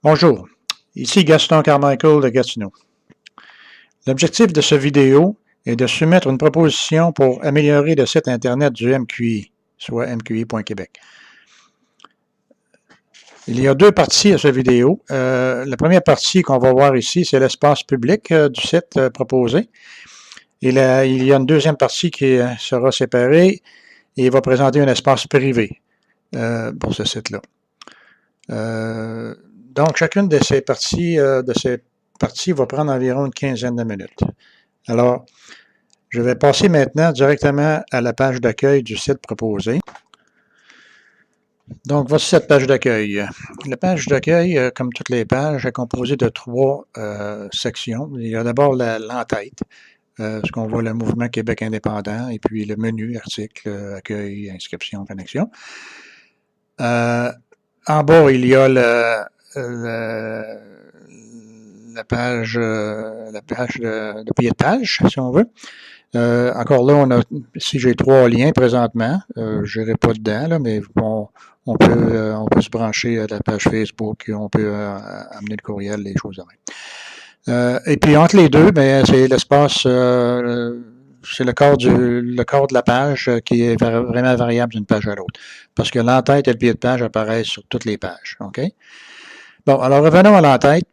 Bonjour, ici Gaston Carmichael de Gatineau. L'objectif de cette vidéo est de soumettre une proposition pour améliorer le site Internet du MQI, soit mqi.québec. Il y a deux parties à cette vidéo. La première partie qu'on va voir ici, c'est l'espace public du site proposé. Et là, il y a une deuxième partie qui sera séparée et va présenter un espace privé pour ce site-là. Donc, chacune de ces parties va prendre environ une quinzaine de minutes. Alors, je vais passer maintenant directement à la page d'accueil du site proposé. Donc, voici cette page d'accueil. La page d'accueil, comme toutes les pages, est composée de trois sections. Il y a d'abord l'entête, ce qu'on voit le mouvement Québec indépendant, et puis le menu, article, accueil, inscription, connexion. En bas, il y a la page de pied de page, si on veut. Encore là, si j'ai trois liens présentement, je n'irai pas dedans, là, mais bon, on peut se brancher à la page Facebook, on peut amener le courriel, les choses de même. Et puis entre les deux, ben, c'est l'espace, c'est le corps de la page qui est vraiment variable d'une page à l'autre. Parce que l'entête et le pied de page apparaissent sur toutes les pages. OK? Bon, alors revenons à l'entête.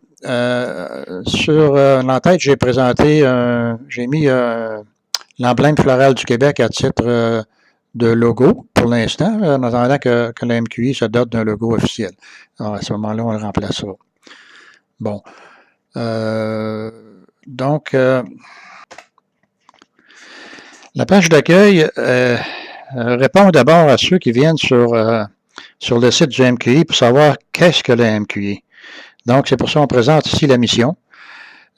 Sur l'entête, j'ai mis l'emblème floral du Québec à titre de logo pour l'instant, en attendant que la MQI se dote d'un logo officiel. Alors, à ce moment-là, on le remplacera. Bon. Donc, la page d'accueil répond d'abord à ceux qui viennent sur le site du MQI pour savoir qu'est-ce que la MQI. Donc, c'est pour ça qu'on présente ici la mission,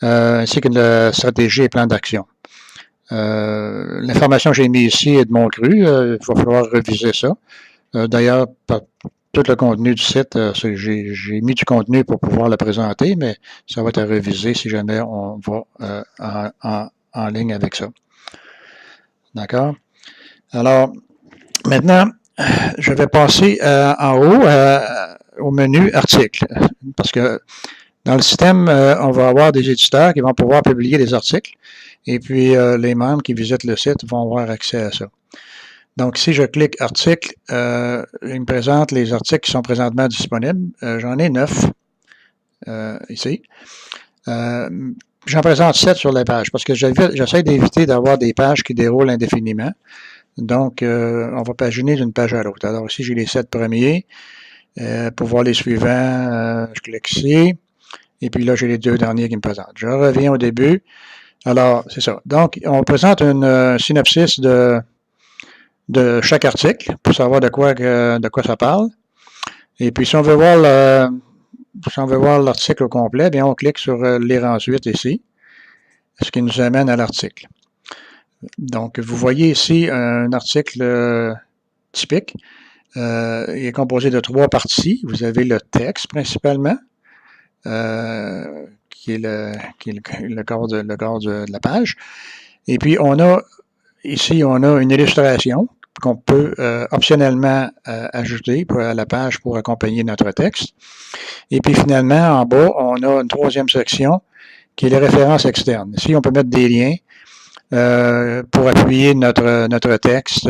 ainsi que la stratégie et plan d'action. L'information que j'ai mise ici est de mon cru. Il va falloir réviser ça. D'ailleurs, tout le contenu du site, j'ai mis du contenu pour pouvoir le présenter, mais ça va être à réviser si jamais on va en ligne avec ça. D'accord? Alors, maintenant, je vais passer en haut au menu articles, parce que dans le système, on va avoir des éditeurs qui vont pouvoir publier des articles, et puis les membres qui visitent le site vont avoir accès à ça. Donc, si je clique articles, il me présente les articles qui sont présentement disponibles. J'en ai 9 ici. J'en présente 7 sur la page, parce que j'essaie d'éviter d'avoir des pages qui déroulent indéfiniment. Donc, on va paginer d'une page à l'autre. Alors ici, j'ai les 7 premiers. Pour voir les suivants, je clique ici. Et puis là, j'ai les 2 derniers qui me présentent. Je reviens au début. Alors, c'est ça. Donc, on présente une synopsis de chaque article pour savoir de quoi ça parle. Et puis, si on veut voir l'article au complet, bien, on clique sur lire ensuite ici, ce qui nous amène à l'article. Donc, vous voyez ici un article typique. Il est composé de 3 parties. Vous avez le texte principalement, qui est le corps de la page. Et puis, ici, on a une illustration qu'on peut optionnellement ajouter à la page pour accompagner notre texte. Et puis, finalement, en bas, on a une troisième section qui est les références externes. Ici, on peut mettre des liens pour appuyer notre texte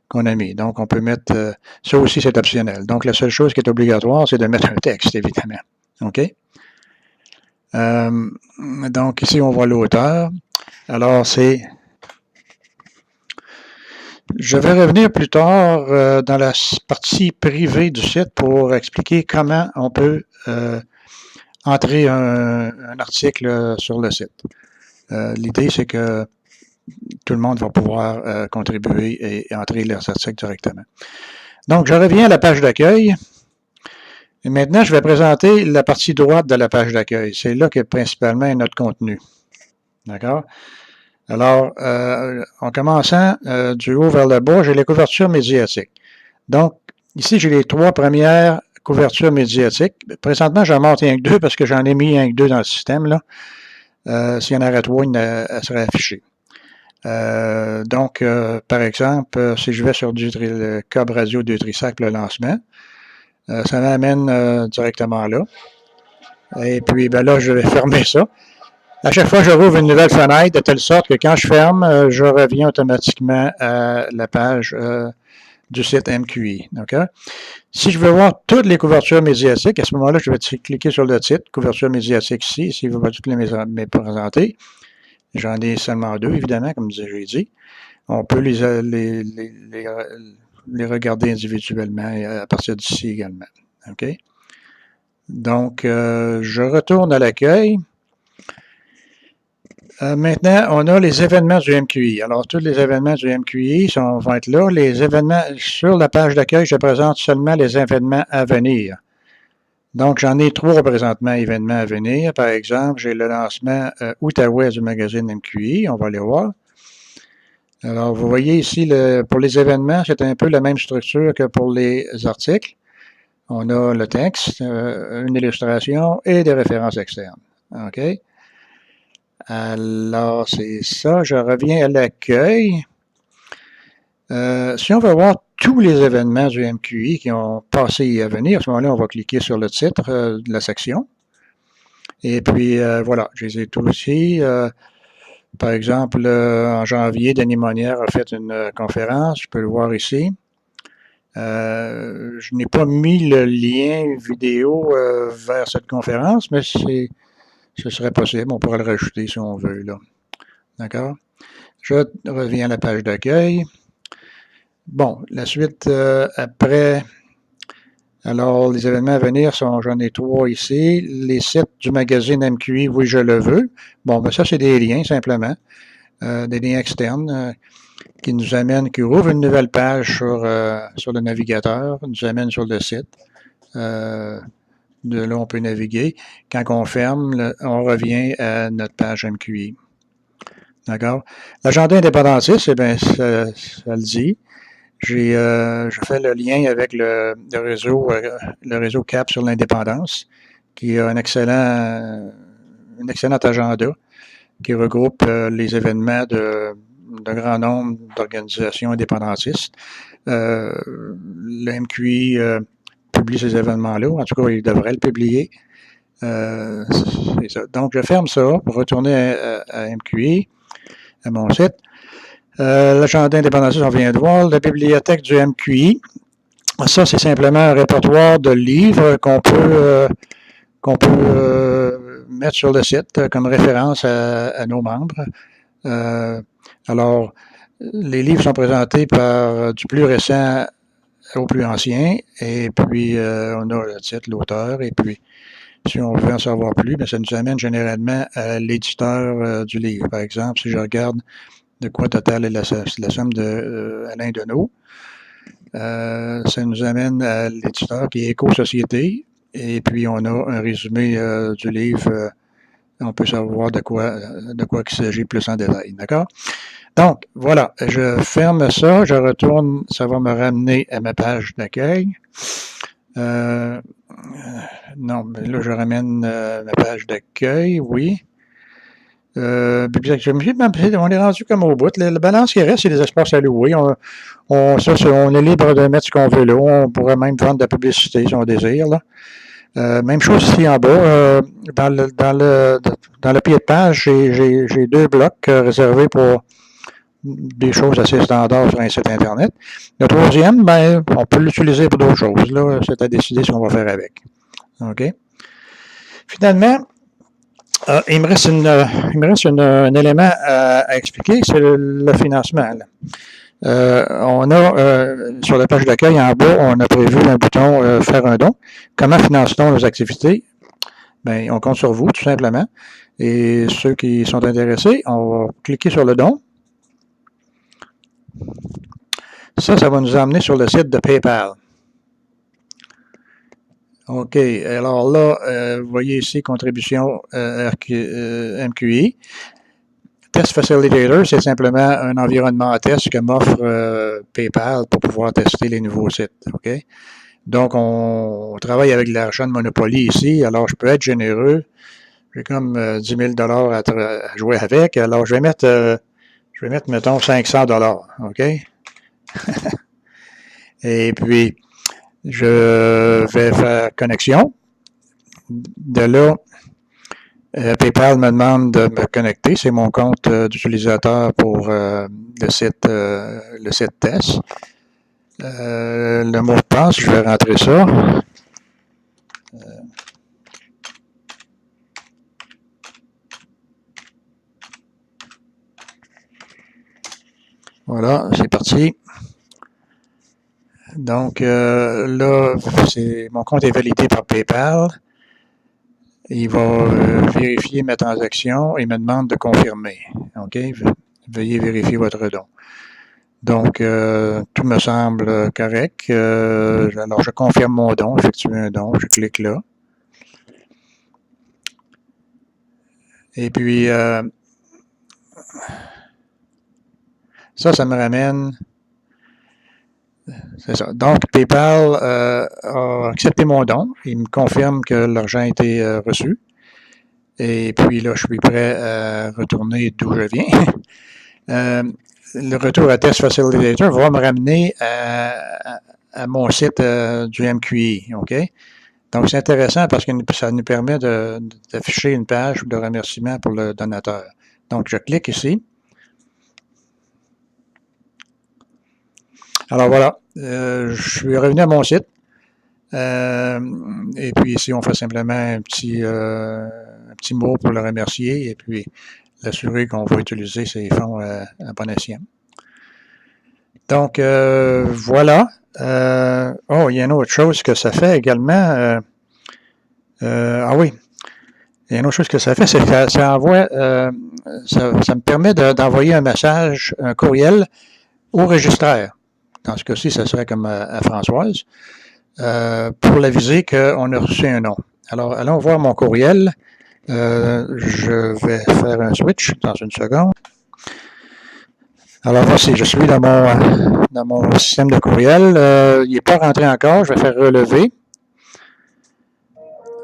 qu'on a mis. Donc, on peut mettre... ça aussi, c'est optionnel. Donc, la seule chose qui est obligatoire, c'est de mettre un texte, évidemment. OK? Donc, ici, on voit l'auteur. Alors, je vais revenir plus tard dans la partie privée du site pour expliquer comment on peut entrer un article sur le site. L'idée, c'est que tout le monde va pouvoir contribuer et entrer leurs articles directement. Donc, je reviens à la page d'accueil. Et maintenant, je vais présenter la partie droite de la page d'accueil. C'est là qu'est principalement notre contenu. D'accord? Alors, en commençant du haut vers le bas, j'ai les couvertures médiatiques. Donc, ici, j'ai les 3 premières couvertures médiatiques. Présentement, j'en montre rien que 2 parce que j'en ai mis rien que 2 dans le système. Là. S'il y en aurait 3, elle serait affichée. Donc, par exemple, si je vais sur le câble radio de Trisac pour le lancement, ça m'amène directement là. Et puis, ben là, je vais fermer ça. À chaque fois, je rouvre une nouvelle fenêtre de telle sorte que quand je ferme, je reviens automatiquement à la page du site MQI. Okay? Si je veux voir toutes les couvertures médiatiques, à ce moment-là, je vais cliquer sur le titre, couverture médiatique ici, s'il veut pas toutes les présenter. J'en ai seulement deux, évidemment, comme j'ai dit. On peut les regarder individuellement à partir d'ici également. OK? Donc, je retourne à l'accueil. Maintenant, on a les événements du MQI. Alors, tous les événements du MQI vont être là. Les événements, sur la page d'accueil, je présente seulement les événements à venir. Donc, j'en ai 3 présentement événements à venir. Par exemple, j'ai le lancement Outaouais du magazine MQI. On va aller voir. Alors, vous voyez ici, pour les événements, c'est un peu la même structure que pour les articles. On a le texte, une illustration et des références externes. OK? Alors, c'est ça. Je reviens à l'accueil. Si on veut voir tous les événements du MQI qui ont passé et à venir, à ce moment-là, on va cliquer sur le titre de la section. Et puis, voilà, je les ai tous ici. Par exemple, en janvier, Denis Monnière a fait une conférence. Je peux le voir ici. Je n'ai pas mis le lien vidéo vers cette conférence, mais ce serait possible. On pourrait le rajouter si on veut, là. D'accord? Je reviens à la page d'accueil. Bon, la suite après. Alors, les événements à venir j'en ai 3 ici. Les sites du magazine MQI, oui, je le veux. Bon, ben ça, c'est des liens, simplement. Des liens externes qui nous amènent, qui ouvrent une nouvelle page sur le navigateur, nous amènent sur le site. De là, on peut naviguer. Quand on ferme, on revient à notre page MQI. D'accord? L'agenda indépendantiste, eh bien, ça le dit. Je fais le lien avec le réseau CAP sur l'indépendance, qui a un excellent agenda qui regroupe les événements d'un grand nombre d'organisations indépendantistes. Le MQI publie ces événements-là, en tout cas, il devrait le publier. C'est ça. Donc, je ferme ça pour retourner à MQI, à mon site. L'agenda indépendantiste, on vient de voir. La bibliothèque du MQI. Ça, c'est simplement un répertoire de livres qu'on peut mettre sur le site comme référence à nos membres. Alors, les livres sont présentés par du plus récent au plus ancien, et puis on a le titre, l'auteur, et puis si on veut en savoir plus, bien, ça nous amène généralement à l'éditeur du livre. Par exemple, si je regarde de quoi total est la somme de Alain Deneau, ça nous amène à l'éditeur qui est Éco-Société, et puis on a un résumé du livre. On peut savoir de quoi il s'agit plus en détail. D'accord? Donc, voilà, je ferme ça, je retourne, ça va me ramener à ma page d'accueil. Non, mais là, je ramène ma page d'accueil, oui. On est rendu comme au bout. La balance qui reste, c'est les espaces alloués. On est libre de mettre ce qu'on veut là. On pourrait même vendre de la publicité si on désire. Là. Même chose ici en bas. Dans le pied de page, j'ai 2 blocs réservés pour des choses assez standards sur un site Internet. Le troisième, ben, on peut l'utiliser pour d'autres choses. Là, c'est à décider ce qu'on va faire avec. OK? Finalement, il me reste un élément à expliquer, c'est le financement. On a, sur la page d'accueil en bas, on a prévu un bouton faire un don. Comment finance-t-on nos activités? Ben, on compte sur vous, tout simplement. Et ceux qui sont intéressés, on va cliquer sur le don. Ça va nous emmener sur le site de PayPal. OK. Alors là, vous voyez ici, contribution MQI. Test Facilitator, c'est simplement un environnement à test que m'offre PayPal pour pouvoir tester les nouveaux sites. OK? Donc, on travaille avec de l'argent de Monopoly ici. Alors, je peux être généreux. J'ai comme 10 000 $ à jouer avec. Alors, je vais mettre, mettons, 500 $. OK? Et puis, je vais faire connexion. de là, PayPal me demande de me connecter. C'est mon compte d'utilisateur pour le site test. Le mot de passe, je vais rentrer ça. Voilà, c'est parti. Donc là, mon compte est validé par PayPal. Il va vérifier ma transaction et me demande de confirmer. OK? Veuillez vérifier votre don. Donc, tout me semble correct. Alors, je confirme mon don, effectuer un don. Je clique là. Et puis, ça me ramène... C'est ça. Donc, PayPal a accepté mon don. Il me confirme que l'argent a été reçu. Et puis là, je suis prêt à retourner d'où je viens. Le retour à Test Facilitator va me ramener à mon site du MQI. OK? Donc, c'est intéressant parce que ça nous permet d'afficher une page de remerciement pour le donateur. Donc, je clique ici. Alors voilà, je suis revenu à mon site. Et puis ici, on fait simplement un petit mot pour le remercier et puis l'assurer qu'on va utiliser ces fonds à bon escient. Donc, voilà. Oh, il y a une autre chose que ça fait également. Ah oui. Il y a une autre chose que ça fait, c'est que ça envoie, ça me permet d'envoyer un message, un courriel au registraire. Dans ce cas-ci, ça serait comme à Françoise, pour l'aviser qu'on a reçu un nom. Alors, allons voir mon courriel. Je vais faire un switch dans une seconde. Alors, voici, je suis dans mon système de courriel. Il n'est pas rentré encore. Je vais faire relever.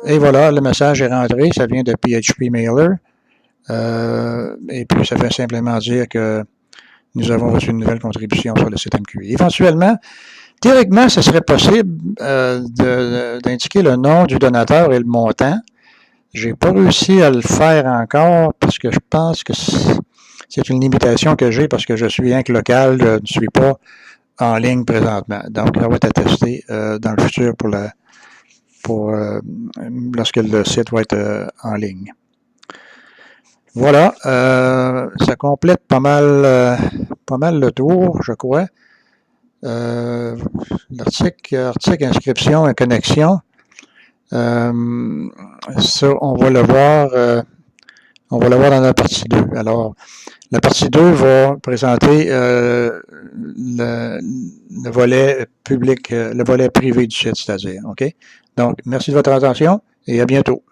Et voilà, le message est rentré. Ça vient de PHP Mailer. Et puis, ça fait simplement dire que nous avons reçu une nouvelle contribution sur le site MQI. Éventuellement, théoriquement, ce serait possible d'indiquer le nom du donateur et le montant. Je n'ai pas réussi à le faire encore parce que je pense que c'est une limitation que j'ai parce que je suis rien que local, je ne suis pas en ligne présentement. Donc, ça va être attesté dans le futur lorsque le site va être en ligne. Voilà, ça complète pas mal le tour, je crois. L'article inscription et connexion, ça, on va le voir dans la partie 2. Alors, la partie 2 va présenter le volet public, le volet privé du site, c'est-à-dire. OK? Donc, merci de votre attention et à bientôt.